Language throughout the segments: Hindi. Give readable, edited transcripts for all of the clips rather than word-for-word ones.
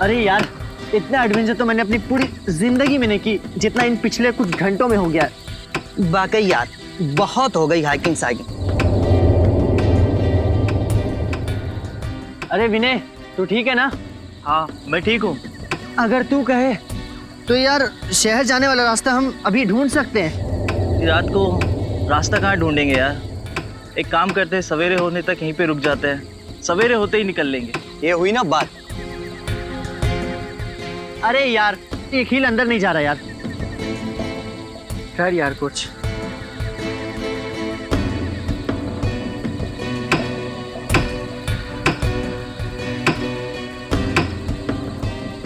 अरे यार, इतना एडवेंचर तो मैंने अपनी पूरी जिंदगी में नहीं की जितना इन पिछले कुछ घंटों में हो गया। वाकई यार, बहुत हो गई हाइकिंग साइकिंग। अरे विनय, तू ठीक है ना? हाँ मैं ठीक हूँ। अगर तू कहे तो यार शहर जाने वाला रास्ता हम अभी ढूंढ सकते हैं। रात को रास्ता कहाँ ढूंढेंगे यार? एक काम करते हैं, सवेरे होने तक यहीं पे रुक जाते हैं, सवेरे होते ही निकल लेंगे। ये हुई ना बात। अरे यार, एक हील अंदर नहीं जा रहा यार। कर यार कुछ।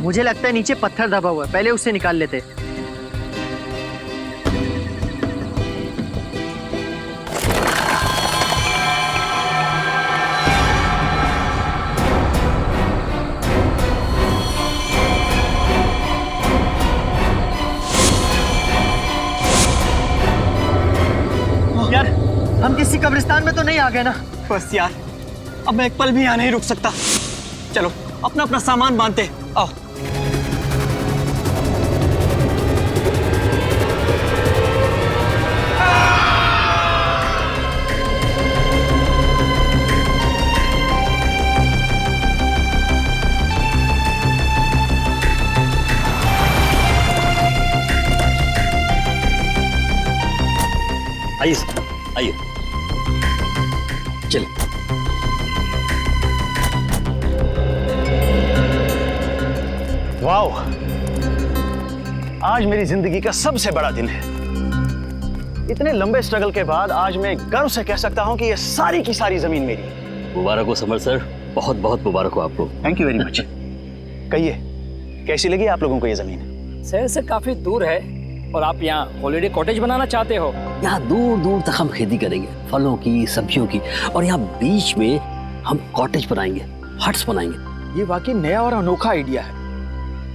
मुझे लगता है नीचे पत्थर दबा हुआ है, पहले उससे निकाल लेते। यार, हम किसी कब्रिस्तान में तो नहीं आ गए ना? बस यार, अब मैं एक पल भी यहाँ नहीं रुक सकता। चलो अपना अपना सामान बांधते, आओ। आइए सर, आइए। चलिए। वाओ, आज मेरी जिंदगी का सबसे बड़ा दिन है। इतने लंबे स्ट्रगल के बाद आज मैं गर्व से कह सकता हूं कि ये सारी की सारी जमीन मेरी है। मुबारक हो समर सर, बहुत बहुत मुबारक हो आपको। Thank you very much. कहिए, कैसी लगी आप लोगों को ये जमीन? शहर से काफी दूर है और आप यहाँ हॉलिडे कॉटेज बनाना चाहते हो? यहाँ दूर दूर तक हम खेती करेंगे, फलों की, सब्जियों की, और यहाँ बीच में हम कॉटेज बनाएंगे, हट्स बनाएंगे। ये वाकई नया और अनोखा आइडिया है,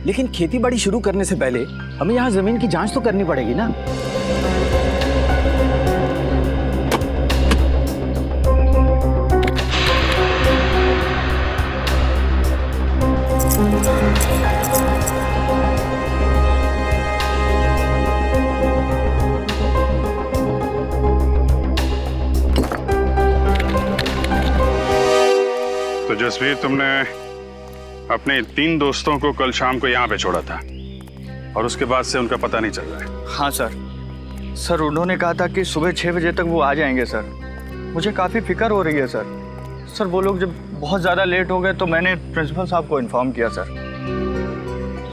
लेकिन खेती बाड़ी शुरू करने से पहले हमें यहाँ जमीन की जांच तो करनी पड़ेगी ना। तो जसवीर, तुमने अपने 3 दोस्तों को कल शाम को यहाँ पे छोड़ा था और उसके बाद से उनका पता नहीं चल रहा है। हाँ सर, उन्होंने कहा था कि सुबह 6 बजे तक वो आ जाएंगे सर। मुझे काफ़ी फिक्र हो रही है सर। वो लोग जब बहुत ज़्यादा लेट हो गए तो मैंने प्रिंसिपल साहब को इन्फॉर्म किया सर।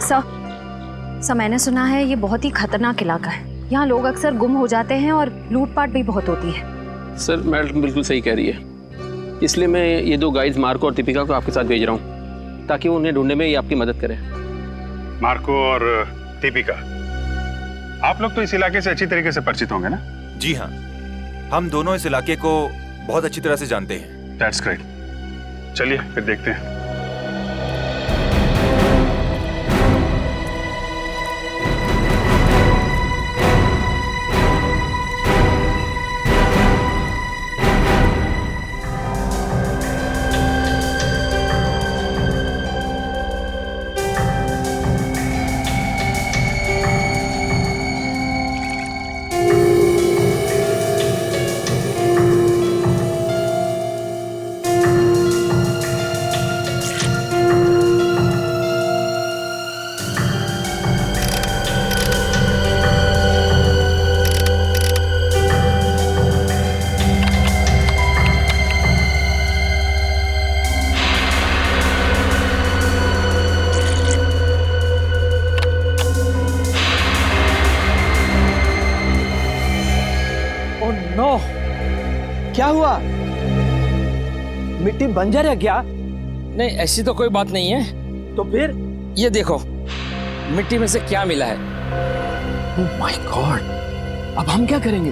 सर, मैंने सुना है ये बहुत ही खतरनाक इलाका है। यहाँ लोग अक्सर गुम हो जाते हैं और लूटपाट भी बहुत होती है। सर मैडम बिल्कुल सही कह रही है, इसलिए मैं ये 2 गाइड्स मार्को और दीपिका को आपके साथ भेज रहा हूँ ताकि वो उन्हें ढूंढने में ये आपकी मदद करें। मार्को और दीपिका, आप लोग तो इस इलाके से अच्छी तरीके से परिचित होंगे ना? जी हाँ, हम दोनों इस इलाके को बहुत अच्छी तरह से जानते हैं। That's great. चलिए फिर देखते हैं। क्या हुआ? मिट्टी बंजर है क्या? नहीं, ऐसी तो कोई बात नहीं है। तो फिर ये देखो, मिट्टी में से क्या मिला है। ओह माय गॉड, अब हम क्या करेंगे?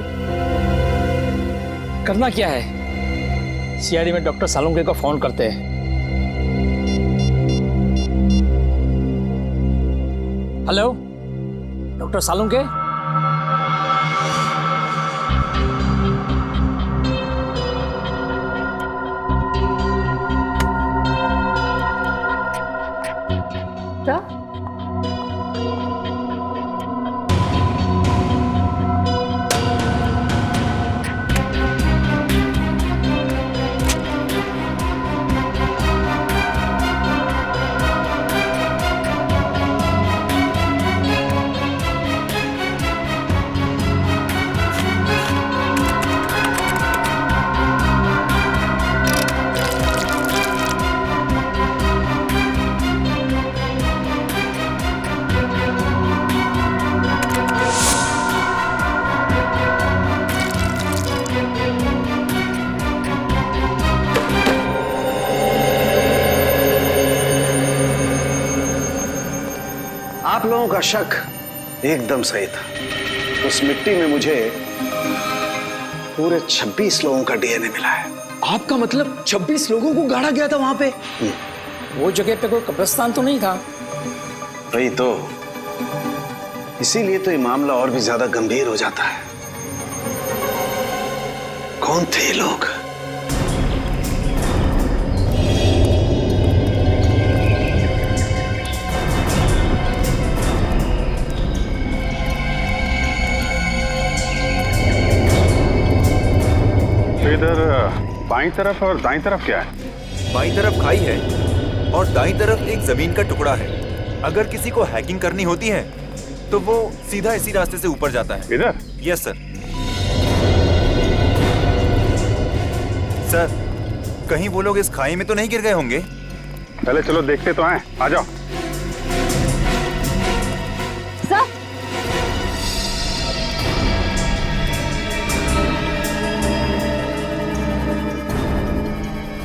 करना क्या है, सीआईडी में डॉक्टर सालुंके को फोन करते हैं। Hello doctor Salunke? लोगों का शक एकदम सही था। उस मिट्टी में मुझे पूरे 26 लोगों का डीएनए मिला है। आपका मतलब 26 लोगों को गाड़ा गया था वहां पे? वो जगह पे कोई कब्रिस्तान तो नहीं था? वही तो, इसीलिए तो ये मामला और भी ज्यादा गंभीर हो जाता है। कौन थे ये लोग? तो इधर बाईं तरफ और दाईं तरफ क्या है? बाईं तरफ खाई है और दाईं तरफ एक जमीन का टुकड़ा है। अगर किसी को हैकिंग करनी होती है तो वो सीधा इसी रास्ते से ऊपर जाता है। इधर? Yes sir. सर, कहीं वो लोग इस खाई में तो नहीं गिर गए होंगे? पहले चलो देखते तो हैं, आ जाओ।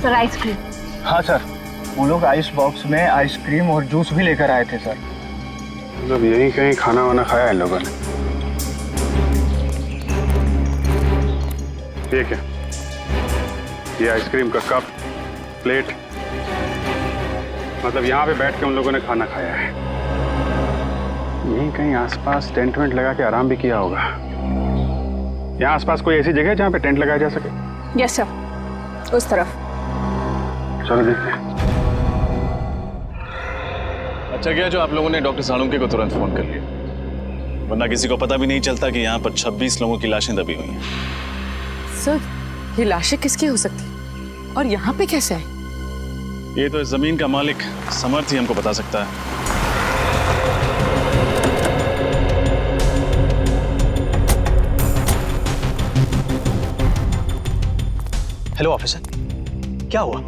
Sir ice cream. हाँ सर, वो लोग आइस बॉक्स में आइसक्रीम और जूस भी लेकर आए थे सर। मतलब यहीं कहीं खाना वाना खाया है लोगों ने। ठीक है, ये आइसक्रीम का कप, प्लेट, मतलब यहाँ पे बैठ के उन लोगों ने खाना खाया है। यहीं कहीं आसपास टेंट वेंट लगा के आराम भी किया होगा। यहाँ आसपास कोई ऐसी जगह है जहाँ पे टेंट लगाया जा सके? यस सर, उस तरफ। चलो देखते हैं। अच्छा किया जो आप लोगों ने डॉक्टर साळुंके को तुरंत फोन कर लिया, वरना किसी को पता भी नहीं चलता कि यहाँ पर 26 लोगों की लाशें दबी हुई हैं। सर, ये लाशें किसकी हो सकती हैं? और यहाँ पे कैसे है? ये तो इस जमीन का मालिक समर्थ ही हमको बता सकता है। हेलो ऑफिसर, क्या हुआ?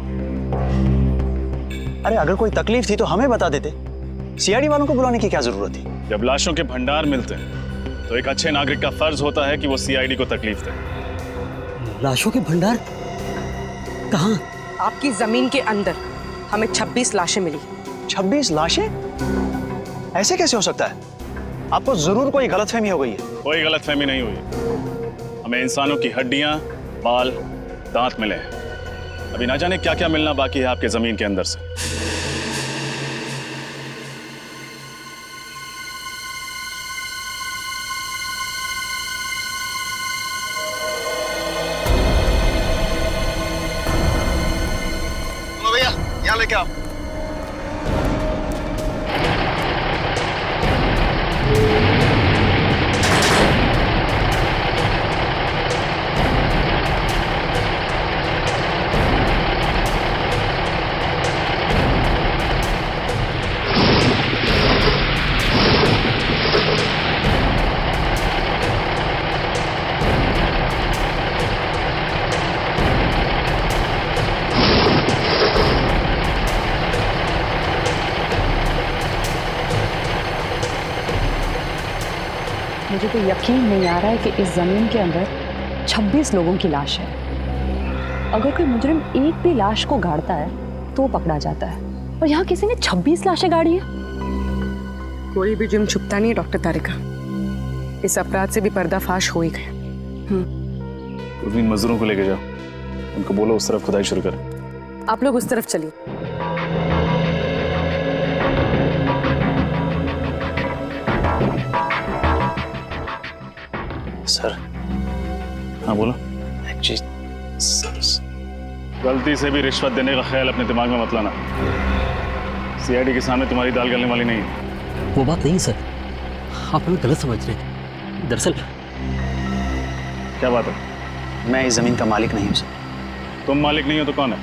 अरे अगर कोई तकलीफ थी तो हमें बता देते। सीआईडी वालों को बुलाने की क्या जरूरत थी? जब लाशों के भंडार मिलते हैं तो एक अच्छे नागरिक का फर्ज होता है कि वो सीआईडी को तकलीफ दे। लाशों के भंडार कहाँ? आपकी जमीन के अंदर हमें 26 लाशें मिली। 26 लाशें? ऐसे कैसे हो सकता है? आपको जरूर कोई गलतफहमी हो गई है। कोई गलतफहमी नहीं हुई। हमें इंसानों की हड्डियां, बाल, दांत मिले हैं। अभी ना जाने क्या क्या मिलना बाकी है आपके जमीन के अंदर से। भैया यहाँ लेके आओ। मुझे तो यकीन नहीं आ रहा है कि इस जमीन के अंदर 26 लोगों की लाश है। अगर कोई मुजरिम एक भी लाश को गाड़ता है तो वो पकड़ा जाता है, और यहाँ किसी ने 26 लाशें गाड़ी है। कोई भी जुर्म छुपता नहीं है डॉक्टर तारिका। इस अपराध से भी पर्दाफाश हो ही गया। उन मजदूरों को लेके जाओ, उनको बोलो उस तरफ खुदाई शुरू करें। आप लोग उस तरफ चलिए। सर। हाँ बोलो। गलती से भी रिश्वत देने का ख्याल अपने दिमाग में मत लाना। सीआईडी के सामने तुम्हारी दाल गलने वाली नहीं है। वो बात नहीं सर, आप हमें गलत समझ रहे हैं। दरअसल क्या बात है? मैं इस जमीन का मालिक नहीं हूँ सर। तुम मालिक नहीं हो तो कौन है?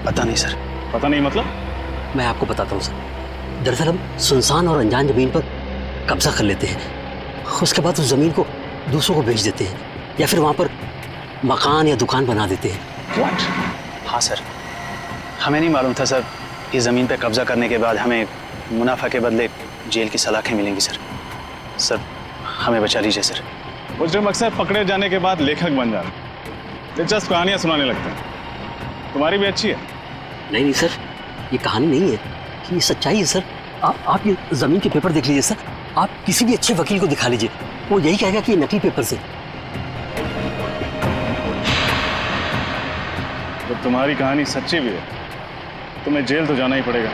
पता नहीं सर। पता नहीं मतलब? मैं आपको बताता हूँ सर। दरअसल हम सुनसान और अनजान जमीन पर कब्जा कर लेते हैं, उसके बाद उस जमीन को दूसरों को बेच देते हैं, या फिर वहाँ पर मकान या दुकान बना देते हैं। What? हाँ सर, हमें नहीं मालूम था सर। इस जमीन पर कब्जा करने के बाद हमें मुनाफा के बदले जेल की सलाखें मिलेंगी सर। सर हमें बचा लीजिए सर। मुजरिम अक्सर पकड़े जाने के बाद लेखक बन जाते हैं, दिलचस्प कहानियां सुनाने लगते हैं। तुम्हारी भी अच्छी है। नहीं नहीं सर, ये कहानी नहीं है, ये सच्चाई है सर। आप ये जमीन के पेपर देख लीजिए सर। आप किसी भी अच्छे वकील को दिखा लीजिए, वो यही कहेगा कि ये नकली पेपर से। जब तुम्हारी कहानी सच्ची भी है, तुम्हें जेल तो जाना ही पड़ेगा।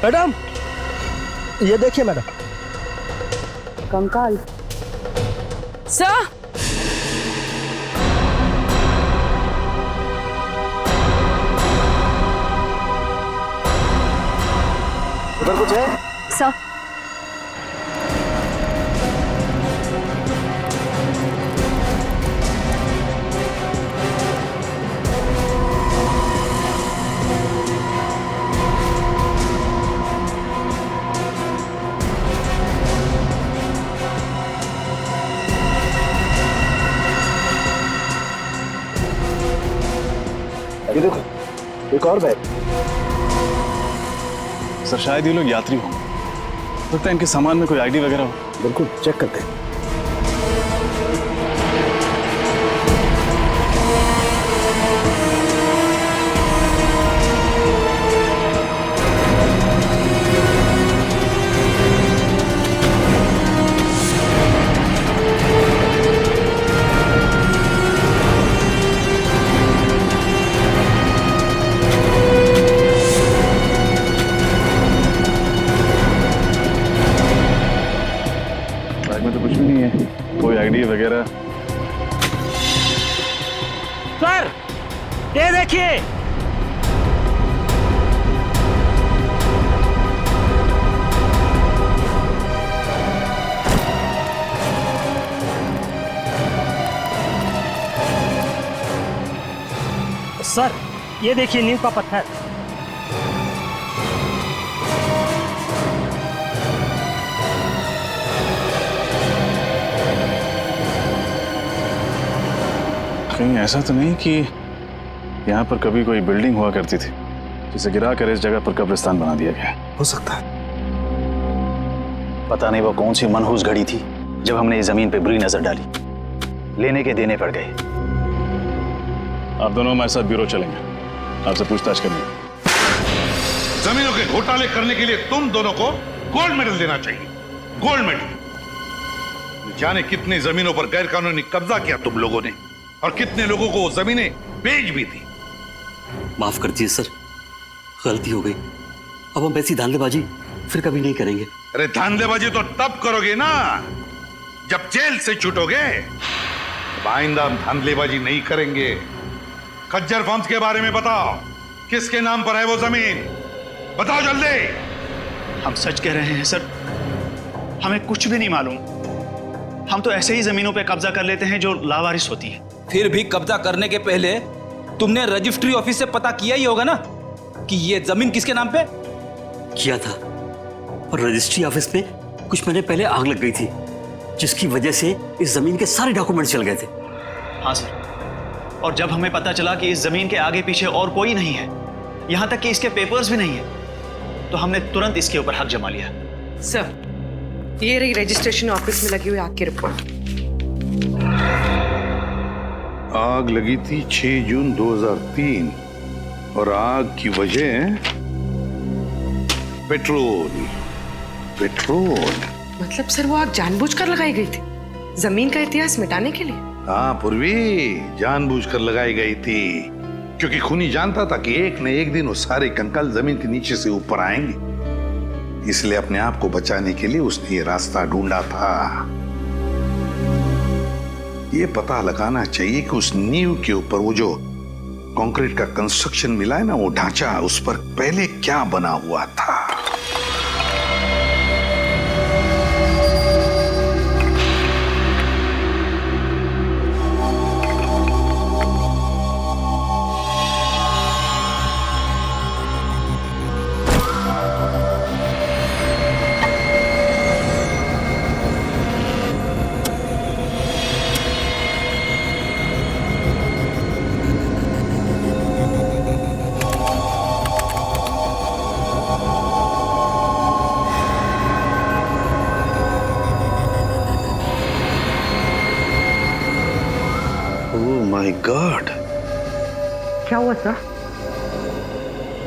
मैडम, ये देखिए मैडम। कंकाल सर, उधर कुछ है? सर, ये देखो, एक और बैग। सर शायद ये लोग यात्री होंगे, लगता है इनके सामान में कोई आईडी वगैरह हो। बिल्कुल, चेक करते हैं। कोई आईडी वगैरह। सर, ये देखिए। सर, ये देखिए नीम का पत्थर। कहीं ऐसा तो नहीं कि यहाँ पर कभी कोई बिल्डिंग हुआ करती थी जिसे गिरा कर इस जगह पर कब्रिस्तान बना दिया गया? हो सकता है। पता नहीं वो कौन सी मनहूस घड़ी थी जब हमने इस जमीन पे बुरी नजर डाली, लेने के देने पड़ गए। आप दोनों हमारे साथ ब्यूरो चलेंगे, आपसे पूछताछ करनी। जमीनों के घोटाले करने के लिए तुम दोनों को गोल्ड मेडल देना चाहिए, गोल्ड मेडल। जाने कितने जमीनों पर गैर कानूनी कब्जा किया तुम लोगों ने, और कितने लोगों को वो जमीनें बेच भी दी। माफ कर दीजिए सर, गलती हो गई। अब हम ऐसी धांधलेबाजी फिर कभी नहीं करेंगे। अरे धांधलेबाजी तो तब करोगे ना जब जेल से छूटोगे। अब आइंदा हम धांधलेबाजी नहीं करेंगे। खज्जर फर्म्स के बारे में बताओ, किसके नाम पर है वो जमीन? बताओ जल्दी। हम सच कह रहे हैं सर, हमें कुछ भी नहीं मालूम। हम तो ऐसे ही जमीनों पे कब्जा कर लेते हैं जो लावारिस होती है। फिर भी कब्जा करने के पहले तुमने रजिस्ट्री ऑफिस से पता किया ही होगा ना कि ये जमीन किसके नाम पे? किया था, और रजिस्ट्री ऑफिस में कुछ महीने पहले आग लग गई थी, जिसकी वजह से इस जमीन के सारे डॉक्यूमेंट्स चल गए थे। हाँ सर, और जब हमें पता चला कि इस जमीन के आगे पीछे और कोई नहीं है, यहां तक कि इसके पेपर्स भी नहीं है, तो हमने तुरंत इसके ऊपर हक जमा लिया। सर, ये रही रजिस्ट्रेशन ऑफिस में लगी हुई आग की रिपोर्ट। आग लगी थी 6 जून 2003 और आग की वजह पेट्रोल। पेट्रोल मतलब सर वो आग जानबूझकर लगाई गई थी, जमीन का इतिहास मिटाने के लिए? हाँ पूर्वी, जानबूझकर लगाई गई थी, क्योंकि खूनी जानता था कि एक न एक दिन वो सारे कंकाल जमीन के नीचे से ऊपर आएंगे। इसलिए अपने आप को बचाने के लिए उसने ये रास्ता ढूंढा था। ये पता लगाना चाहिए कि उस नींव के ऊपर वो जो कंक्रीट का कंस्ट्रक्शन मिला है ना, वो ढांचा, उस पर पहले क्या बना हुआ था। माय गॉड, क्या हुआ सर?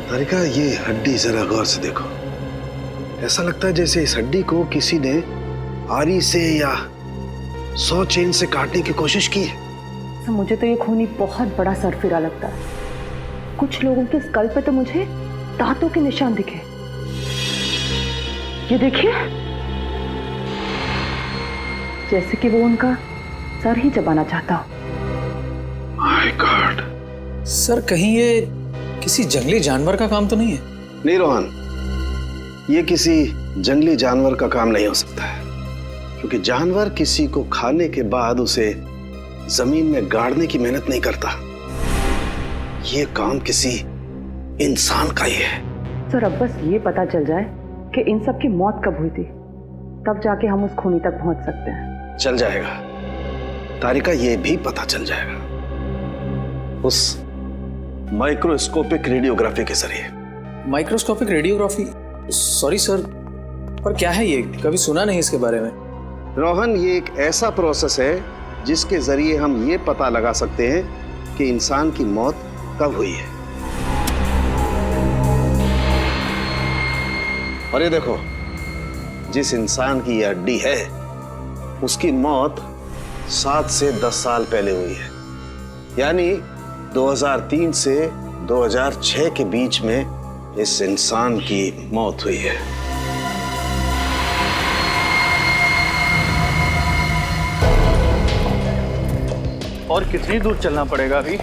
तारिका, ये हड्डी जरा गौर से देखो। ऐसा लगता है जैसे इस हड्डी को किसी ने आरी से या 100 चेन से काटने की कोशिश की है। सर, मुझे तो ये खूनी बहुत बड़ा सरफिरा लगता है। कुछ लोगों के स्कल पे तो मुझे दांतों के निशान दिखे। ये देखिए, जैसे कि वो उनका सर ही चबाना चाहता हो। My God. सर, कहीं ये किसी जंगली जानवर का काम तो नहीं है? नहीं रोहन, ये किसी जंगली जानवर का काम नहीं हो सकता है, क्योंकि जानवर किसी को खाने के बाद उसे जमीन में गाड़ने की मेहनत नहीं करता। ये काम किसी इंसान का ही है। सर, अब बस ये पता चल जाए कि इन सब की मौत कब हुई थी, तब जाके हम उस खूनी तक पहुंच सकते हैं। चल जाएगा तारिका, ये भी पता चल जाएगा उस माइक्रोस्कोपिक रेडियोग्राफी के जरिए। Microscopic radiography? सॉरी सर, पर क्या है ये? कभी सुना नहीं इसके बारे में। रोहन, ये एक ऐसा प्रोसेस है जिसके जरिए हम ये पता लगा सकते हैं कि इंसान की मौत कब हुई है। और ये देखो, जिस इंसान की ये हड्डी है उसकी मौत 7 से 10 साल पहले हुई है, यानी 2003 से 2006 के बीच में इस इंसान की मौत हुई है। और कितनी दूर चलना पड़ेगा अभी?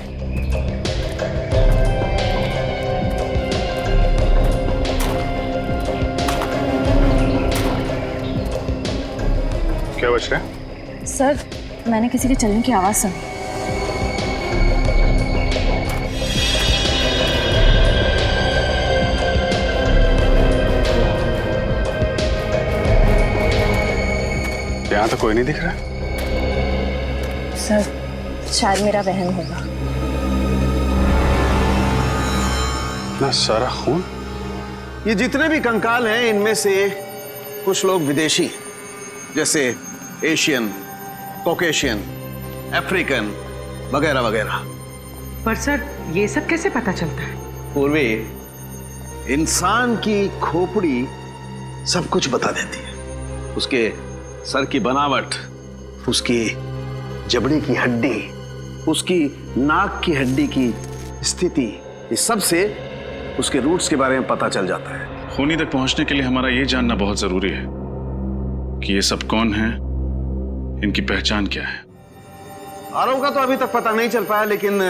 क्या बच रहा है? सर, मैंने किसी के चलने की आवाज सुनी। यहाँ तो कोई नहीं दिख रहा। सर, शायद मेरा वहम होगा। इतना सारा खून। ये जितने भी कंकाल हैं, इनमें से कुछ लोग विदेशी हैं, जैसे एशियन, कॉकेशियन, अफ्रीकन वगैरह वगैरह। पर सर, ये सब कैसे पता चलता है? पूर्वी, इंसान की खोपड़ी सब कुछ बता देती है। उसके सर की बनावट, उसकी जबड़े की हड्डी, उसकी नाक की हड्डी की स्थिति, इस सब से उसके रूट्स के बारे में पता चल जाता है। खूनी तक पहुंचने के लिए हमारा ये जानना बहुत जरूरी है कि ये सब कौन है, इनकी पहचान क्या है। आरव का तो अभी तक पता नहीं चल पाया, लेकिन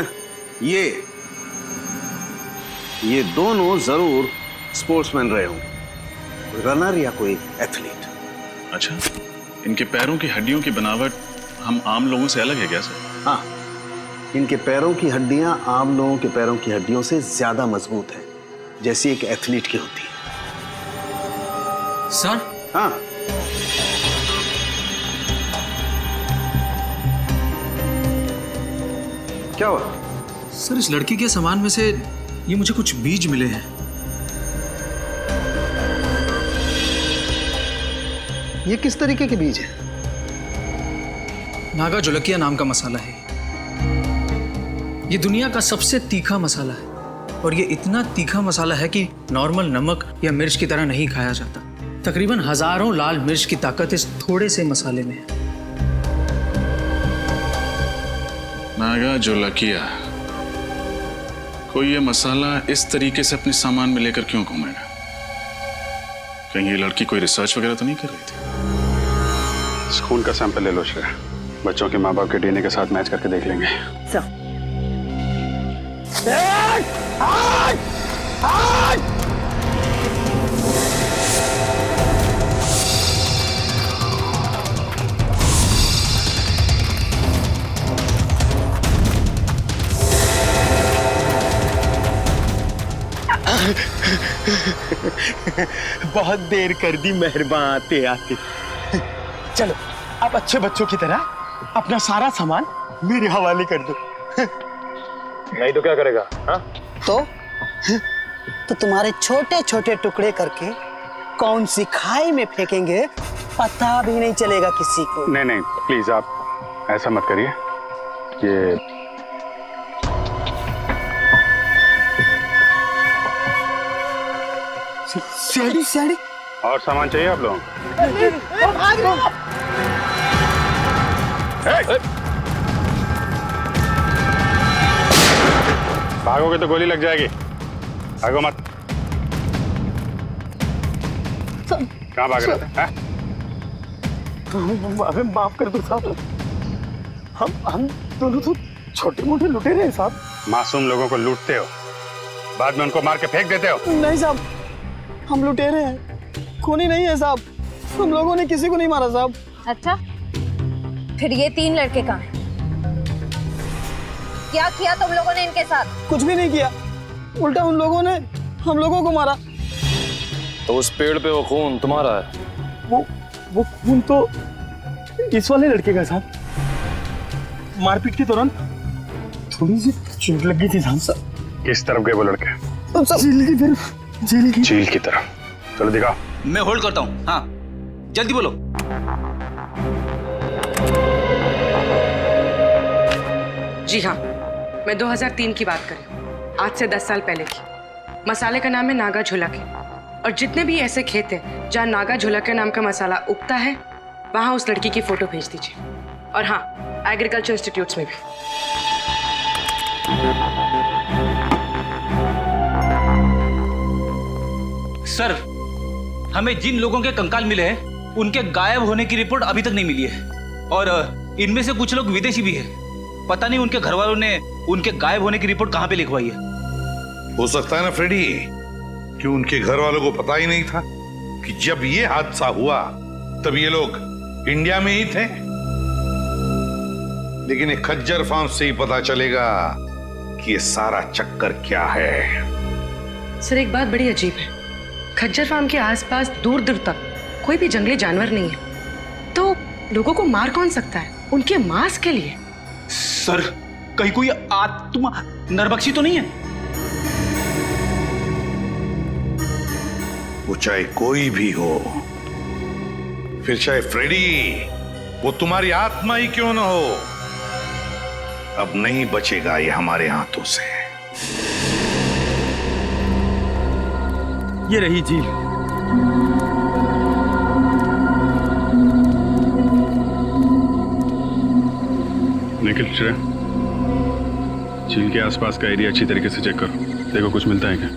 ये दोनों जरूर स्पोर्ट्समैन रहे होंगे, रनर या कोई एथलीट। अच्छा, इनके पैरों की हड्डियों की बनावट हम आम लोगों से अलग है क्या सर? हाँ, इनके पैरों की हड्डियां आम लोगों के पैरों की हड्डियों से ज्यादा मजबूत है, जैसी एक एथलीट की होती है। सर? हाँ। क्या हुआ? सर, इस लड़की के सामान में से ये मुझे कुछ बीज मिले हैं। ये किस तरीके के बीज हैं? नागा जोलकिया नाम का मसाला है। ये दुनिया का सबसे तीखा मसाला है, और ये इतना तीखा मसाला है कि नॉर्मल नमक या मिर्च की तरह नहीं खाया जाता। तकरीबन हजारों लाल मिर्च की ताकत इस थोड़े से मसाले में है। नागा जोलकिया, कोई ये मसाला इस तरीके से अपने सामान में लेकर क्यों घूमेगा? कहीं ये लड़की कोई रिसर्च वगैरह तो नहीं कर रही थी? खून का सैंपल ले लो श्रेया। बच्चों के माँ बाप के डीएनए के साथ मैच करके देख लेंगे। बहुत देर कर दी मेहरबान आते आते। चलो अब अच्छे बच्चों की तरह अपना सारा सामान मेरे हवाले कर दो। नहीं तो क्या करेगा? हाँ? तो तुम्हारे छोटे छोटे टुकड़े करके कौन सी खाई में फेंकेंगे पता भी नहीं चलेगा किसी को। नहीं नहीं प्लीज आप ऐसा मत करिए। ये सीढ़ी और सामान चाहिए आप लोगों को? भागोगे तो गोली लग जाएगी। भागो मत। कहाँ भाग रहे थे? हमें माफ कर दो साहब। हम दोनों तो छोटे मोटे लुटेरे हैं साहब। मासूम लोगों को लूटते हो, बाद में उनको मार के फेंक देते हो। नहीं साहब, हम लुटेरे हैं, खूनी नहीं है साहब। हम लोगों ने किसी को नहीं मारा साहब। अच्छा, फिर ये 3 लड़के कहाँ हैं? क्या किया तुम लोगों ने इनके साथ? कुछ भी नहीं किया, उल्टा उन लोगों ने हम लोगों को मारा। तो उस पेड़ पे वो खून तुम्हारा है? वो खून तो इस वाले लड़के का साहब। मारपीट के दौरान थोड़ी सी चोट लगी थी साहब। किस तरफ गए वो लड़के? जेल की तरफ। झील की तरफ। चलो दिखाओ। मैं होल्ड करता हूँ। हाँ जल्दी बोलो। जी हाँ, मैं 2003 की बात कर रही हूँ, आज से 10 साल पहले की। मसाले का नाम है नागा झुलके, और जितने भी ऐसे खेत हैं जहाँ नागा झुलके नाम का मसाला उगता है, वहाँ उस लड़की की फोटो भेज दीजिए। और हाँ, एग्रीकल्चर इंस्टीट्यूट्स में भी। सर, हमें जिन लोगों के कंकाल मिले हैं उनके गायब होने की रिपोर्ट अभी तक नहीं मिली है, और इनमें से कुछ लोग विदेशी भी हैं। पता नहीं उनके घर वालों ने उनके गायब होने की रिपोर्ट कहाँ पे लिखवाई है। हो सकता है ना फ्रेडी कि उनके घर वालों को पता ही नहीं था कि जब ये हादसा हुआ तब ये लोग इंडिया में ही थे। लेकिन एक खज्जर फार्म से ही पता चलेगा कि ये सारा चक्कर क्या है। सर, एक बात बड़ी अजीब है, खज्जर फार्म के आसपास दूर दूर तक कोई भी जंगली जानवर नहीं है, तो लोगों को मार कौन सकता है उनके मांस के लिए? सर, कहीं कोई आत्मा नरबक्षी तो नहीं है? वो चाहे कोई भी हो, फिर चाहे फ्रेडी, वो तुम्हारी आत्मा ही क्यों ना हो, अब नहीं बचेगा ये हमारे हाथों से। ये रही झील। निखिल, श्रेया, झील के आसपास का एरिया अच्छी तरीके से चेक करो। देखो कुछ मिलता है क्या?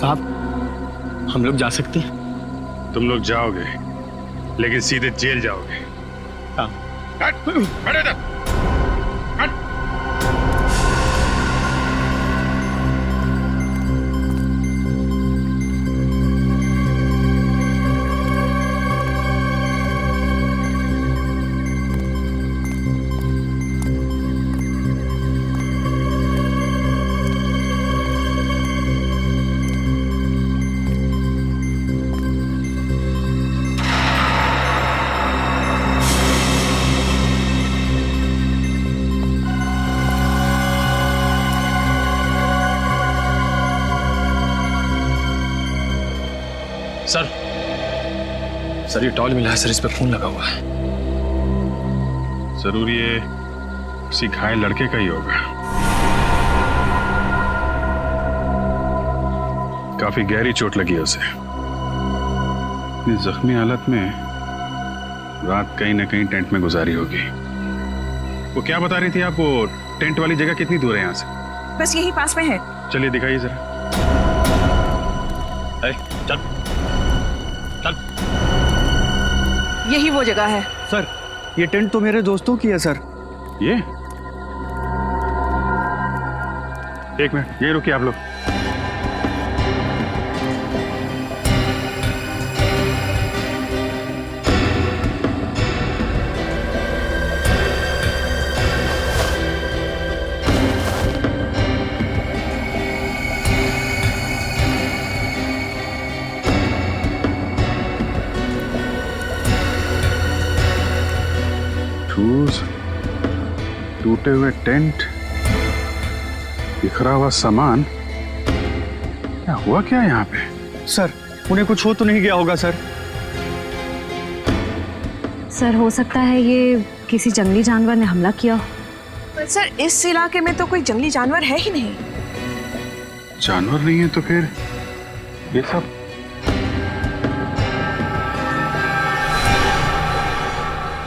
साहब, हम लोग जा सकते हैं? तुम लोग जाओगे, लेकिन सीधे जेल जाओगे। हाँ। खड़े रह। सर, ये टॉल मिला है सर, इस पे खून लगा हुआ है। जरूर ये किसी घायल लड़के का ही होगा। काफी गहरी चोट लगी है उसे। इतनी जख्मी हालत में रात कहीं ना कहीं टेंट में गुजारी होगी। वो क्या बता रही थी आप? वो टेंट वाली जगह कितनी दूर है यहाँ से? बस यही पास में है। चलिए दिखाइए जरा। चल चल। यही वो जगह है। सर ये टेंट तो मेरे दोस्तों की है सर। ये एक मिनट, ये रुकिए आप लोग। टूटे हुए टेंट, बिखरा हुआ सामान, क्या हुआ क्या यहाँ पे? सर उन्हें कुछ हो तो नहीं गया होगा सर? सर हो सकता है ये किसी जंगली जानवर ने हमला किया। पर सर इस इलाके में तो कोई जंगली जानवर है ही नहीं। जानवर नहीं है तो फिर ये सब?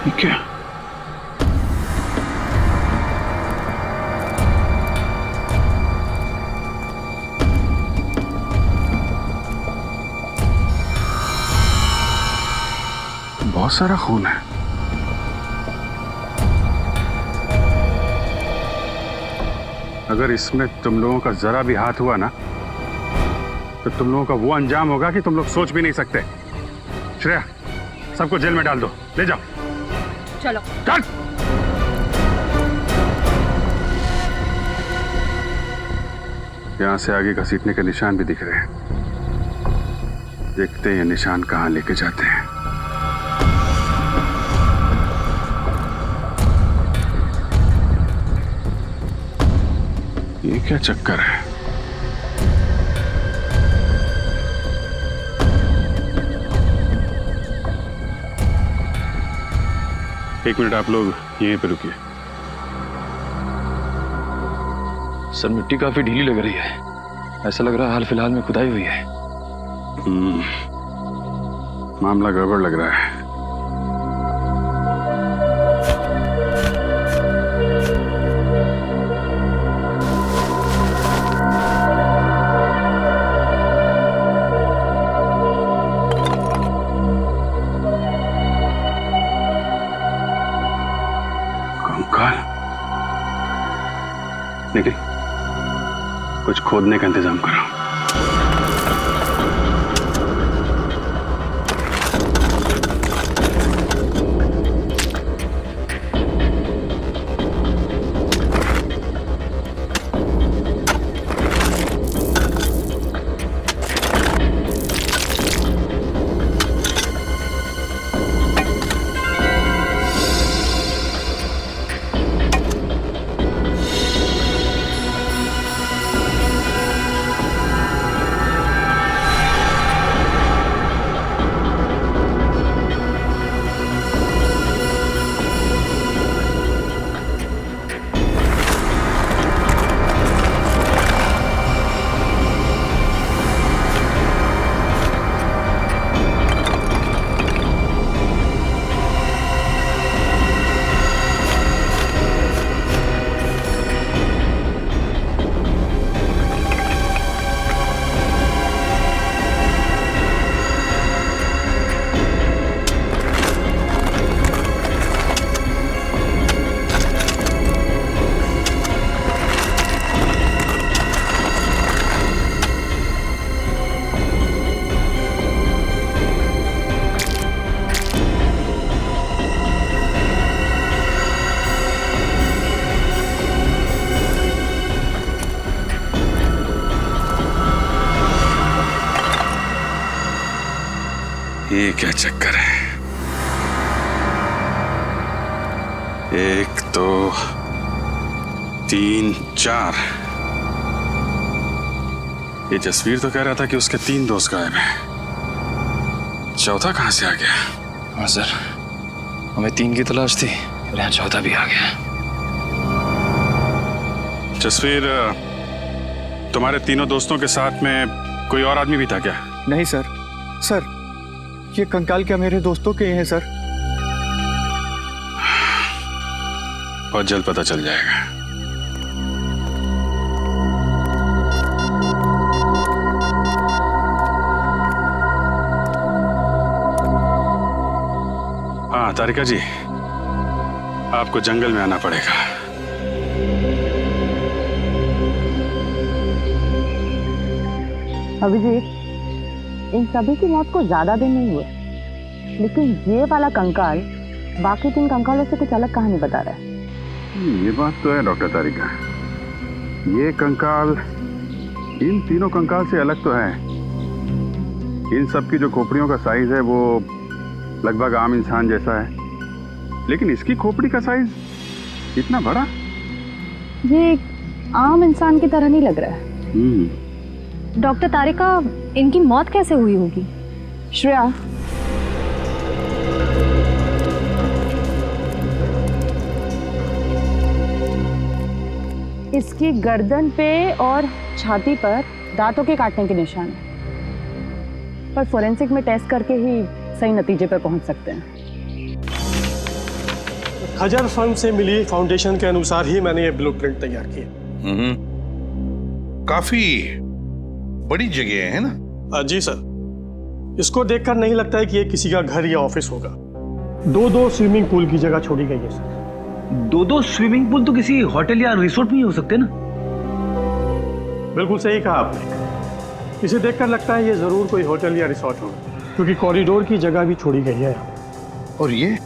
ये क्या? बहुत सारा खून है। अगर इसमें तुम लोगों का जरा भी हाथ हुआ ना तो तुम लोगों का वो अंजाम होगा कि तुम लोग सोच भी नहीं सकते। श्रेया, सबको जेल में डाल दो, ले जाओ। चलो चल। यहां से आगे घसीटने के निशान भी दिख रहे हैं। देखते हैं ये निशान कहां लेके जाते हैं। ये क्या चक्कर है? एक मिनट आप लोग यहीं पे रुकिए। सर मिट्टी काफी ढीली लग रही है, ऐसा लग रहा है हाल फिलहाल में खुदाई हुई है। मामला गड़बड़ लग रहा है। निखिल, कुछ खोदने का इंतजाम करो। ये क्या चक्कर है? एक दो तीन चार। ये जसवीर तो कह रहा था कि उसके 3 दोस्त गायब हैं। चौथा कहां से आ गया? हाँ सर, हमें 3 की तलाश थी और यहाँ चौथा भी आ गया। जसवीर, तुम्हारे तीनों दोस्तों के साथ में कोई और आदमी भी था क्या? नहीं सर। सर ये कंकाल क्या मेरे दोस्तों के हैं सर? बहुत जल्द पता चल जाएगा। तारिका जी, आपको जंगल में आना पड़ेगा। अभिजीत, इन सभी की मौत को ज्यादा दिन नहीं हुए, लेकिन ये वाला कंकाल बाकी 3 कंकालों से कुछ अलग कहानी बता रहा है। ये बात तो है डॉक्टर तारिका, ये कंकाल इन तीनों कंकाल से अलग तो है। इन सब की जो खोपड़ियों का साइज है वो लगभग आम इंसान जैसा है, लेकिन इसकी खोपड़ी का साइज इतना बड़ा। ये आम इंसान की तरह नहीं लग रहा है। डॉक्टर तारिका, इनकी मौत कैसे हुई होगी? श्रेया, इसकी गर्दन पे और छाती पर दांतों के काटने के निशान हैं, पर फोरेंसिक में टेस्ट करके ही सही नतीजे पर पहुंच सकते हैं। खजर फर्म से मिली फाउंडेशन के अनुसार ही मैंने ये ब्लूप्रिंट तैयार किया। काफी बड़ी जगह है ना? जी सर, इसको देखकर नहीं लगता है कि ये किसी का घर या ऑफिस होगा। 2 स्विमिंग पूल की जगह छोड़ी गई है सर। 2 स्विमिंग पूल तो किसी होटल या रिसोर्ट में ही हो सकते ना? बिल्कुल सही कहा आपने। इसे देखकर लगता है ये जरूर कोई होटल या रिसोर्ट होगा, क्योंकि कॉरिडोर की जगह भी छोड़ी गई है। और ये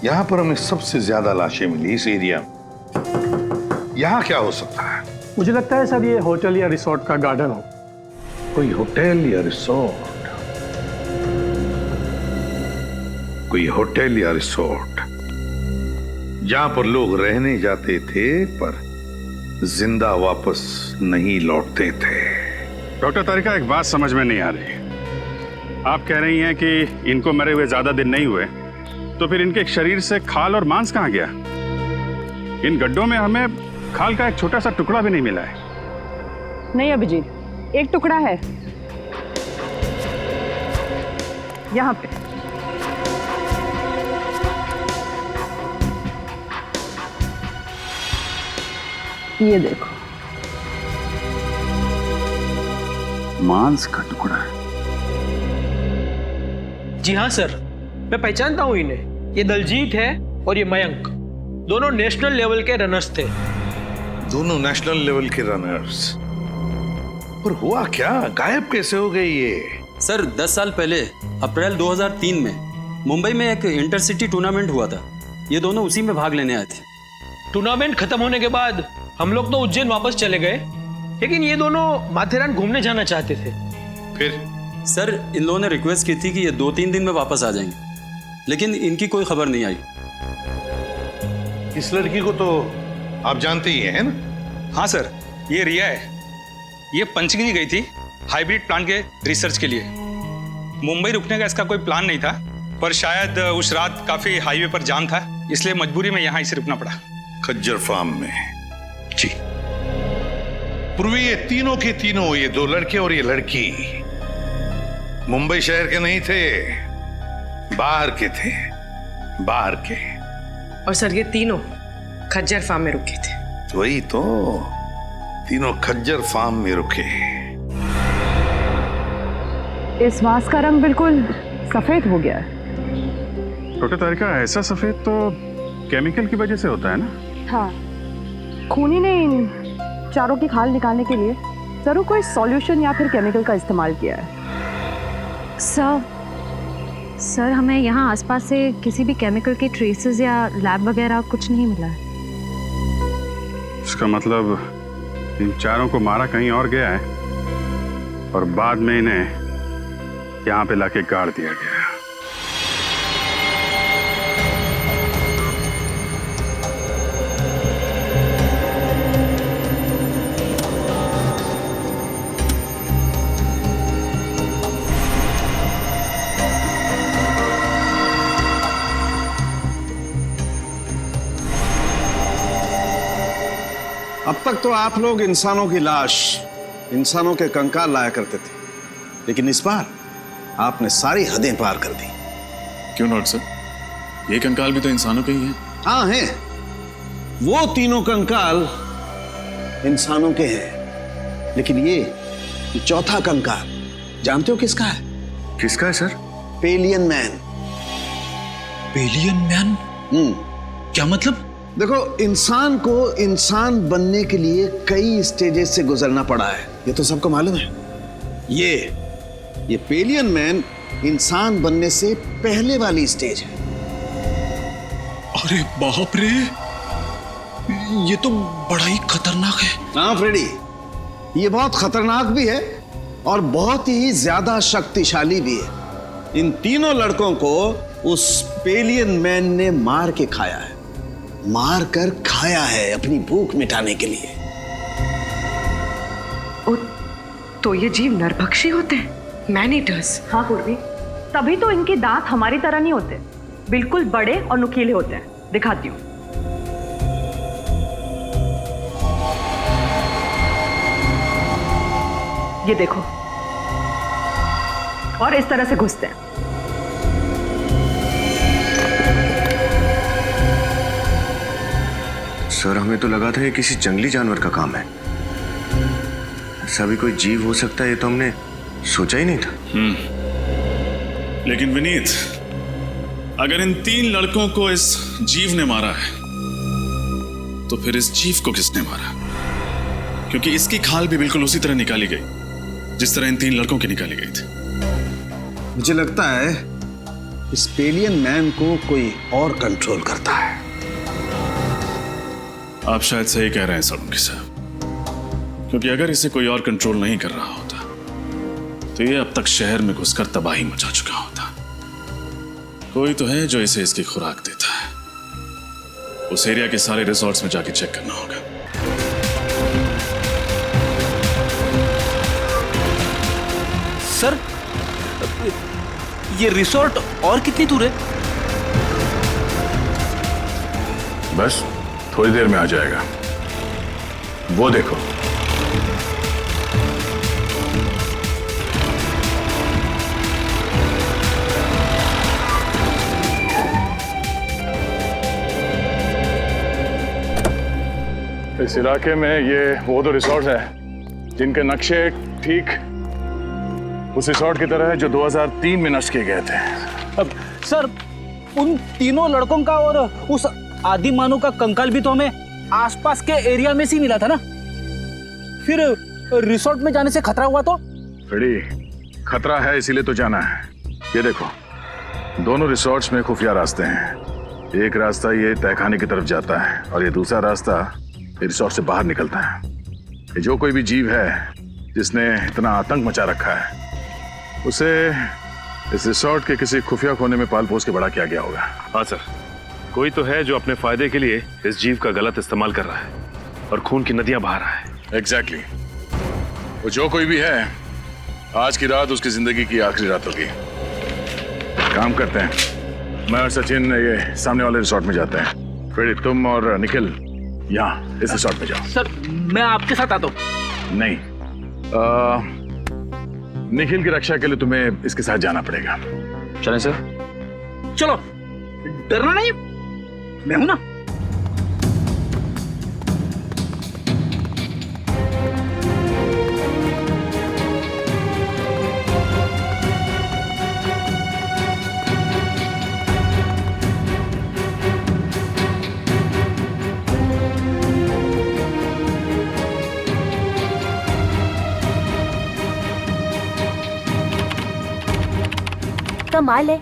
यहाँ पर हमें सबसे ज्यादा लाशें मिली इस एरिया में। यहाँ क्या हो सकता है? मुझे लगता है सर ये होटल या रिसोर्ट का गार्डन हो। कोई होटल या रिसोर्ट, कोई होटल या रिसोर्ट जहां पर लोग रहने जाते थे पर जिंदा वापस नहीं लौटते थे। डॉक्टर तारिका, एक बात समझ में नहीं आ रही। आप कह रही हैं कि इनको मरे हुए ज्यादा दिन नहीं हुए, तो फिर इनके शरीर से खाल और मांस कहाँ गया? इन गड्ढों में हमें खाल का एक छोटा सा टुकड़ा भी नहीं मिला है। नहीं अभिजीत, एक टुकड़ा है यहाँ पे। ये देखो, मांस का टुकड़ा। जी हाँ सर, मैं पहचानता हूँ इन्हें। ये दलजीत है और ये मयंक, दोनों नेशनल लेवल के रनर्स थे। दोनों नेशनल लेवल के रनर्स? पर हुआ क्या? गायब कैसे हो गए ये? सर 10 साल पहले अप्रैल 2003 में मुंबई में एक इंटरसिटी टूर्नामेंट हुआ था। ये दोनों उसी में भाग लेने आए थे। टूर्नामेंट खत्म होने के बाद हम लोग तो उज्जैन वापस चले गए, लेकिन ये दोनों माथेरान घूमने जाना चाहते थे। फिर? सर इन लोगों ने रिक्वेस्ट की थी कि ये 2-3 दिन में वापस आ जाएंगे, लेकिन इनकी कोई खबर नहीं आई। इस लड़की को तो आप जानते ही हैं ना? हाँ सर, ये रिया है। ये पंचगनी गई थी हाइब्रिड प्लांट के रिसर्च के लिए। मुंबई रुकने का इसका कोई प्लान नहीं था, पर शायद उस रात काफी हाईवे पर जाम था, इसलिए मजबूरी में यहाँ इसे रुकना पड़ा। खज्जर फार्म में? जी। पूर्वी ये तीनों के तीनों, ये 2 लड़के और ये लड़की मुंबई शहर के नहीं थे, बाहर के थे, बाहर के। और सर ये तीनों खज्जर फार्म में रुके थे। वही तो, तीनों खज्जर फार्म में रुके। इस मांस का रंग बिल्कुल सफेद हो गया है। डॉक्टर तारिका, ऐसा सफेद तो केमिकल की वजह से होता है ना? हाँ, खूनी ने इन चारों की खाल निकालने के लिए जरूर कोई सॉल्यूशन या फिर केमिकल का इस्तेमाल किया है। सर हमें यहाँ आसपास से किसी भी केमिकल के ट्रेसेस या लैब वगैरह कुछ नहीं मिला है। इसका मतलब इन चारों को मारा कहीं और गया है और बाद में इन्हें यहाँ पे लाके गाड़ दिया गया। अब तक तो आप लोग इंसानों की लाश, इंसानों के कंकाल लाया करते थे, लेकिन इस बार आपने सारी हदें पार कर दी। क्यों नॉट सर? ये कंकाल भी तो इंसानों के ही हैं। हाँ हैं, वो तीनों कंकाल इंसानों के हैं, लेकिन ये चौथा कंकाल जानते हो किसका है? किसका है sir? Pavilion man. Alien man? क्या मतलब? देखो, इंसान को इंसान बनने के लिए कई स्टेजेस से गुजरना पड़ा है, ये तो सबको मालूम है। ये पेलियन मैन इंसान बनने से पहले वाली स्टेज है। अरे बाप रे, ये तो बड़ा ही खतरनाक है। हाँ फ्रेडी, ये बहुत खतरनाक भी है और बहुत ही ज्यादा शक्तिशाली भी है। इन तीनों लड़कों को उस पेलियन मैन ने मार के खाया है, मार कर खाया है अपनी भूख मिटाने के लिए। तो ये जीव नरभक्षी होते हैं, मैन ईटर्स। हाँ पूर्वी, तभी तो इनके दांत हमारी तरह नहीं होते, बिल्कुल बड़े और नुकीले होते हैं। दिखाती हूँ। ये देखो, और इस तरह से घुसते हैं। सर, हमें तो लगा था ये किसी जंगली जानवर का काम है। ऐसा भी कोई जीव हो सकता है, ये तो हमने सोचा ही नहीं था। लेकिन विनीत, अगर इन 3 लड़कों को इस जीव ने मारा है, तो फिर इस जीव को किसने मारा? क्योंकि इसकी खाल भी बिल्कुल उसी तरह निकाली गई जिस तरह इन 3 लड़कों की निकाली गई थी। मुझे लगता है इस पेलियन मैन को कोई और कंट्रोल करता है। आप शायद सही कह रहे हैं सोलंकी साहब, क्योंकि अगर इसे कोई और कंट्रोल नहीं कर रहा होता तो ये अब तक शहर में घुसकर तबाही मचा चुका होता। कोई तो है जो इसे इसकी खुराक देता है। उस एरिया के सारे रिसोर्ट्स में जाके चेक करना होगा। सर, ये रिसोर्ट और कितनी दूर है? बस थोड़ी देर में आ जाएगा, वो देखो। इस इलाके में ये वो दो रिसोर्ट हैं जिनके नक्शे ठीक उस रिसोर्ट की तरह है जो 2003 में नष्ट किए गए थे। अब सर, उन तीनों लड़कों का और उस आदि मानव का कंकाल भी तो हमें आसपास के एरिया में से ही मिला था ना। फिर रिसोर्ट में जाने से खतरा हुआ तो? फ्रेडी, खतरा है इसीलिए तो जाना है। ये देखो, दोनों रिसोर्ट्स में खुफिया रास्ते हैं। एक रास्ता ये तहखाने की तरफ जाता है और ये दूसरा रास्ता रिसोर्ट से बाहर निकलता है। ये जो कोई भी जीव है जिसने इतना आतंक मचा रखा है, उसे इस रिसोर्ट के किसी खुफिया कोने में पाल पोस के बड़ा किया गया होगा। हाँ सर, कोई तो है जो अपने फायदे के लिए इस जीव का गलत इस्तेमाल कर रहा है और खून की नदियां बहा रहा है। एग्जैक्टली। वो जो कोई भी है, आज की रात उसकी जिंदगी की आखिरी रात होगी। काम करते हैं, मैं और सचिन ये सामने वाले रिसोर्ट में जाते हैं। फिर तुम और निखिल यहाँ इस रिसोर्ट में जाओ। सर, मैं आपके साथ आता हूँ। नहीं, निखिल की रक्षा के लिए तुम्हें इसके साथ जाना पड़ेगा। चलें सर? चलो, डरना नहीं, मैं हूं ना। कमाल है,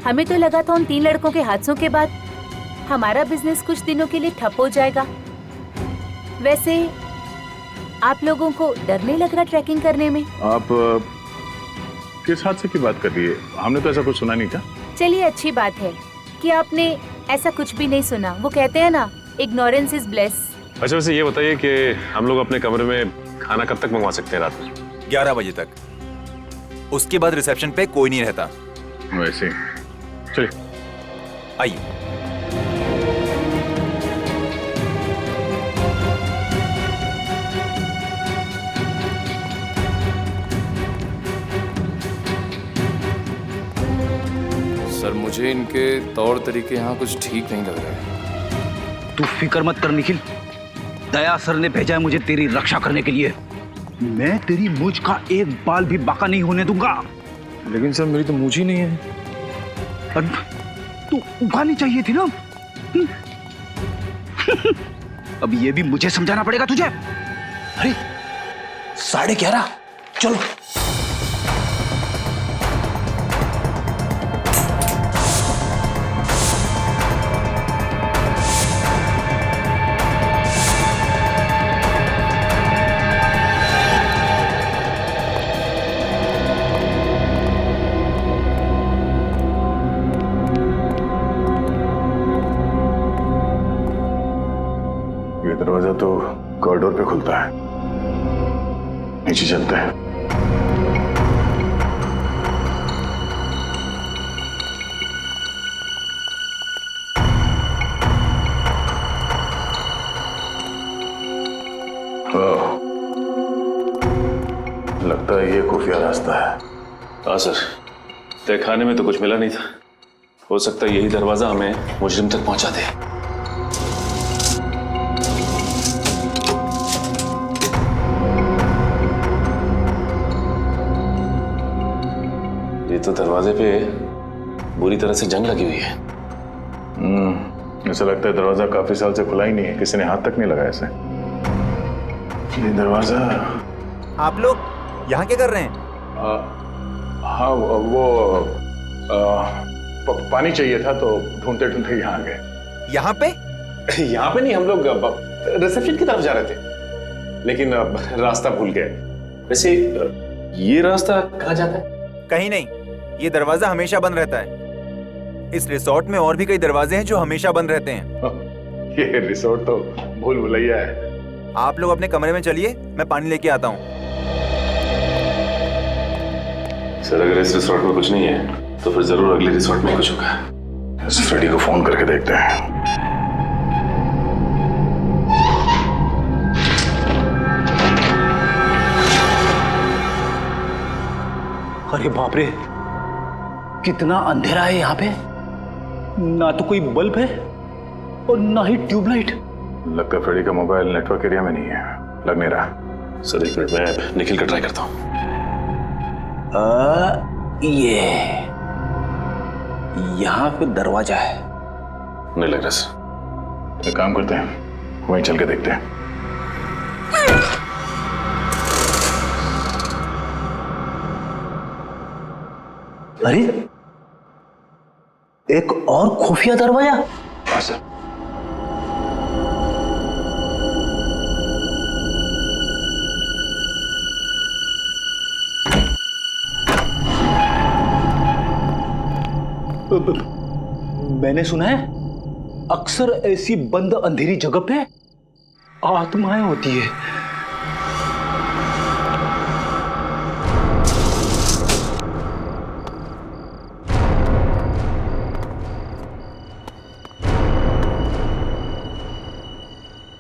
हमें तो लगा था उन 3 लड़कों के हादसों के बाद हमारा बिजनेस कुछ दिनों के लिए ठप हो जाएगा। वैसे आप लोगों को डर नहीं लग रहा ट्रैकिंग करने में? आप किस हादसे की बात कर रही है? हमने तो ऐसा कुछ सुना नहीं था। चलिए, अच्छी बात है कि आपने ऐसा कुछ भी नहीं सुना। वो कहते हैं ना, इग्नोरेंस इज ब्लेस। अच्छा, वैसे ये बताइए कि हम लोग अपने कमरे में खाना कब तक मंगवा सकते हैं? रात में 11 बजे तक। उसके बाद रिसेप्शन पे कोई नहीं रहता। वैसे चलिए, आइए। सर, मुझे इनके तौर तरीके यहाँ कुछ ठीक नहीं लग रहे हैं। तू फिक्र मत कर निखिल, दया सर ने भेजा है मुझे तेरी रक्षा करने के लिए। मैं तेरी मूंछ का एक बाल भी बाका नहीं होने दूंगा। लेकिन सर, मेरी तो मूंछ ही नहीं है। तो उगानी चाहिए थी ना। अब ये भी मुझे समझाना पड़ेगा तुझे। अरे 11:30, चलो। दरवाजा तो कॉरिडोर पे खुलता है, नीचे चलते हैं। लगता है ये खुफिया रास्ता है। हाँ सर, तहखाने में तो कुछ मिला नहीं था। हो सकता है यही दरवाजा हमें मुजरिम तक पहुंचा दे। ये तो दरवाजे पे बुरी तरह से जंग लगी हुई है। ऐसा लगता है दरवाजा काफी साल से खुला ही नहीं है, किसी ने हाथ तक नहीं लगाया इसे। ये दरवाजा। आप लोग यहाँ क्या कर रहे हैं? हाँ वो पानी चाहिए था तो ढूंढते ढूंढते यहाँ आ गए। यहाँ पे? यहाँ पे नहीं, हम लोग रिसेप्शन की तरफ जा रहे थे, लेकिन रास्ता भूल गए। वैसे ये रास्ता कहाँ जाता है? कहीं नहीं, ये दरवाजा हमेशा बंद रहता है। इस रिसोर्ट में और भी कई दरवाजे हैं जो हमेशा बंद रहते हैं। ये रिसोर्ट तो भूल भुलैया है। आप लोग अपने कमरे में चलिए, मैं पानी लेके आता हूँ। सर अगर इस रिसोर्ट में कुछ नहीं है तो फिर जरूर अगले रिसोर्ट में कुछ होगा। इस फ्रेडी को फोन करके देखते हैं। अरे बाप रे, कितना अंधेरा है यहाँ पे। ना तो कोई बल्ब है और ना ही ट्यूबलाइट। लगता है फ्रेडी का मोबाइल नेटवर्क एरिया में नहीं है, लग नहीं रहा। सर एक मिनट, मैं निखिल का ट्राई करता हूँ। ये यहाँ पे दरवाजा है। नहीं लग रहा सर। एक काम करते हैं, वहीं चल के देखते हैं। अरे एक और खुफिया दरवाजा। हाँ सर। मैंने सुना है अक्सर ऐसी बंद अंधेरी जगह पे आत्माएं होती है।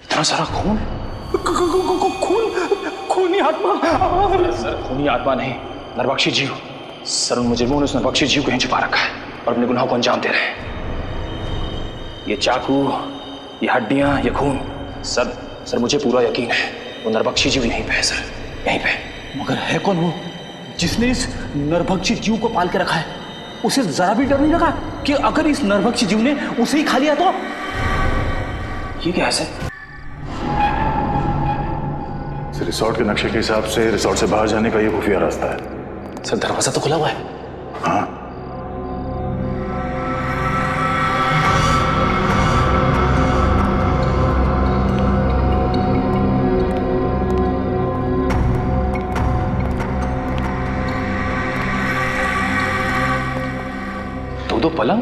इतना सारा खून, खूनी आत्मा। सर खूनी आत्मा नहीं, नरबख्शी जीव। सर उन मुजरिमों ने उस नरबख्शी जीव को यहीं छुपा रखा है और अपने गुनाहों को अंजाम दे रहे हैं। ये चाकू, ये हड्डियां, ये खून, सर मुझे पूरा यकीन है वो नरबख्शी जीव यहीं पे है सर, यहीं पे। मगर है कौन वो जिसने इस नरभक्षी जीव को पाल के रखा है? उसे जरा भी डर नहीं लगा कि अगर इस नरभक्षी जीव ने उसे ही खा लिया तो? ये क्या है सर? रिसोर्ट के नक्शे के हिसाब से रिसोर्ट से बाहर जाने का ये खुफिया रास्ता है। सर दरवाजा तो खुला हुआ है। हाँ दो पलंग?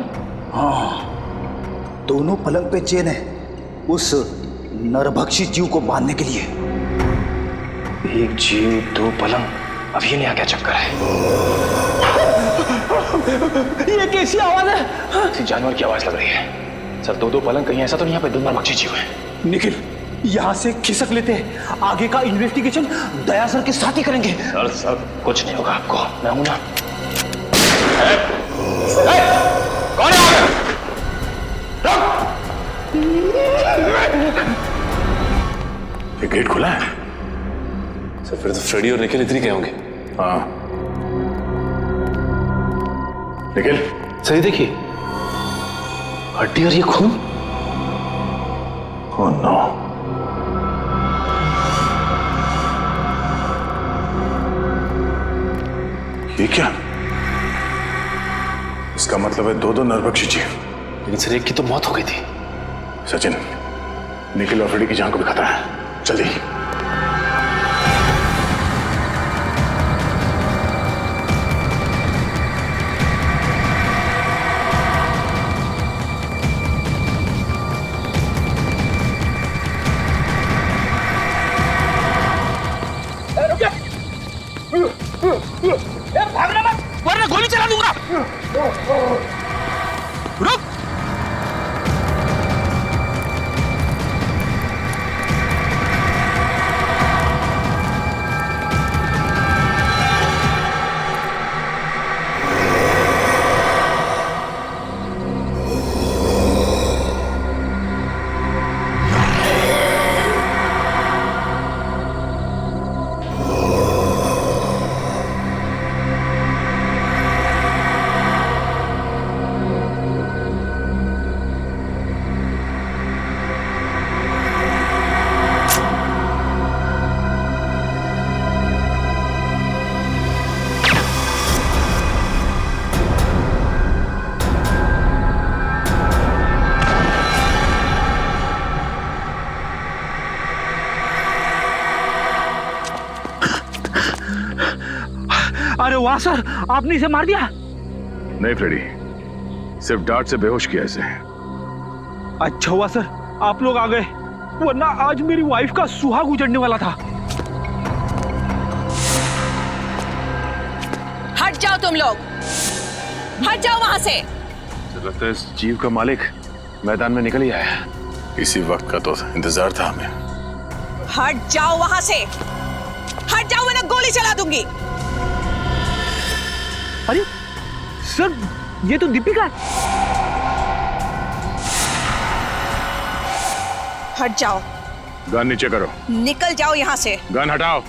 हाँ, दोनों पलंग पे चेन है उस नरभक्षी जीव को बांधने के लिए। एक जीव दो पलंग, अब ये नया क्या चक्कर है? ये कैसी आवाज है? किसी जानवर की आवाज लग रही है। सर दो पलंग, कहीं ऐसा तो नहीं यहाँ पे दो नरभक्षी जीव है? निखिल यहाँ से खिसक लेते हैं, आगे का इन्वेस्टिगेशन दया सर के साथ ही करेंगे। सर कुछ नहीं होगा आपको, मैं हूं ना। कौन है? ये गेट खुला है। सर फिर तो फ्रेडी और निखिल इतनी गए होंगे। हाँ निखिल, सही देखिए, हड्डी और ये खून? Oh no. ये क्या? इसका मतलब है दो नरभक्षी जीव। लेकिन सर एक की तो मौत हो गई थी। सचिन, निखिल और फ्रेडी की जान को भी खतरा है, जल्दी। भागना मत वरना गोली चला दूंगा। रुक। अरे वाह सर, आपने इसे मार दिया? नहीं फ्रेडी, सिर्फ डांट से बेहोश किया इसे। अच्छा हुआ सर आप लोग आ गए, वरना आज मेरी वाइफ का सुहाग उजड़ने वाला था। हट जाओ तुम लोग, हट जाओ वहां से। लगता है इस जीव का मालिक मैदान में निकल ही आया। इसी वक्त का तो इंतजार था हमें। हट जाओ वहां से, हट जाओ वरना गोली चला दूंगी। अरे सर ये तो दीपिका है। हट जाओ। गन नीचे करो। निकल जाओ यहाँ से। गन हटाओ,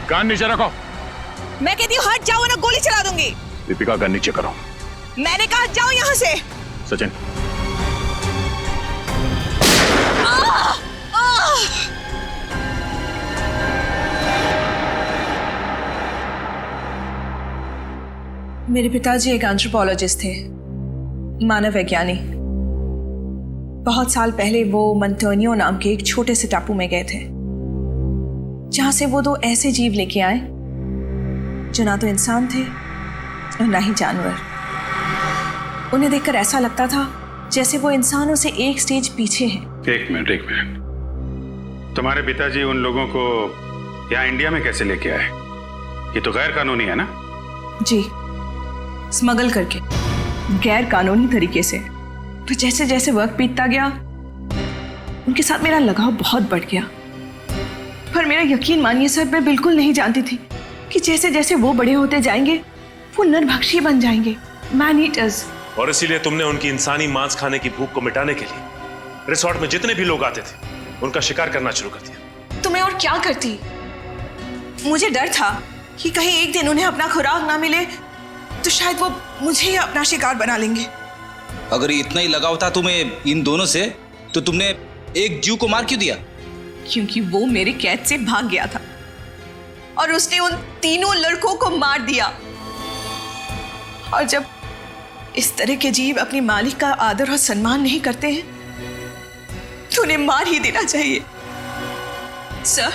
गन नीचे रखो। मैं कहती हूँ हट जाओ वरना गोली चला दूंगी। दीपिका गन नीचे करो। मैंने कहा हट जाओ यहाँ से। सचिन। मेरे पिताजी एक एंथ्रोपोलॉजिस्ट थे, मानव वैज्ञानी। बहुत साल पहले वो मंटोनियो नाम के एक छोटे से टापू में गए थे, जहां से वो दो ऐसे जीव लेके आए जो ना तो इंसान थे और ना ही जानवर। उन्हें देखकर ऐसा लगता था जैसे वो इंसानों से एक स्टेज पीछे हैं। एक मिनट, तुम्हारे पिताजी उन लोगों को यहाँ इंडिया में कैसे लेके आए? ये तो गैर कानूनी है ना? जी, स्मगल करके, गैर कानूनी तरीके से। तो जैसे जैसे वक्त बीतता गया उनके साथ मेरा लगाव बहुत बढ़ गया। पर मेरा यकीन मानिए सर, मैं बिल्कुल नहीं जानती थी कि जैसे जैसे वो बड़े होते जाएंगे वो नरभक्षी बन जाएंगे, मैन ईटर्स। और इसीलिए तुमने उनकी इंसानी मांस खाने की भूख को मिटाने के लिए रिसोर्ट में जितने भी लोग आते थे उनका शिकार करना शुरू कर दिया। तो मैं और क्या करती? मुझे डर था कि कहीं एक दिन उन्हें अपना खुराक ना मिले तो शायद वो मुझे ही अपना शिकार बना लेंगे। अगर इतना ही लगाव था तुम्हें इन दोनों से, तो तुमने एक जीव को मार क्यों दिया? क्योंकि वो मेरे कैद से भाग गया था और उसने उन तीनों लड़कों को मार दिया। और जब इस तरह के जीव अपने मालिक का आदर और सम्मान नहीं करते हैं तो उन्हें मार ही देना चाहिए। सर,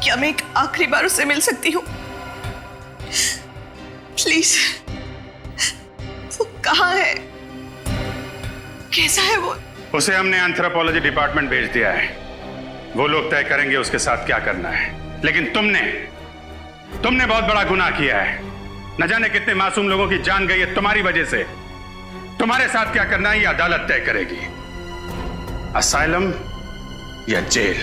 क्या मैं एक आखिरी बार उससे मिल सकती हूँ? प्लीज। वो कहाँ है? कैसा है वो? उसे हमने एंथ्रोपोलॉजी डिपार्टमेंट भेज दिया है, वो लोग तय करेंगे उसके साथ क्या करना है। लेकिन तुमने बहुत बड़ा गुनाह किया है। न जाने कितने मासूम लोगों की जान गई है तुम्हारी वजह से। तुम्हारे साथ क्या करना है ये अदालत तय करेगी, असाइलम या जेल।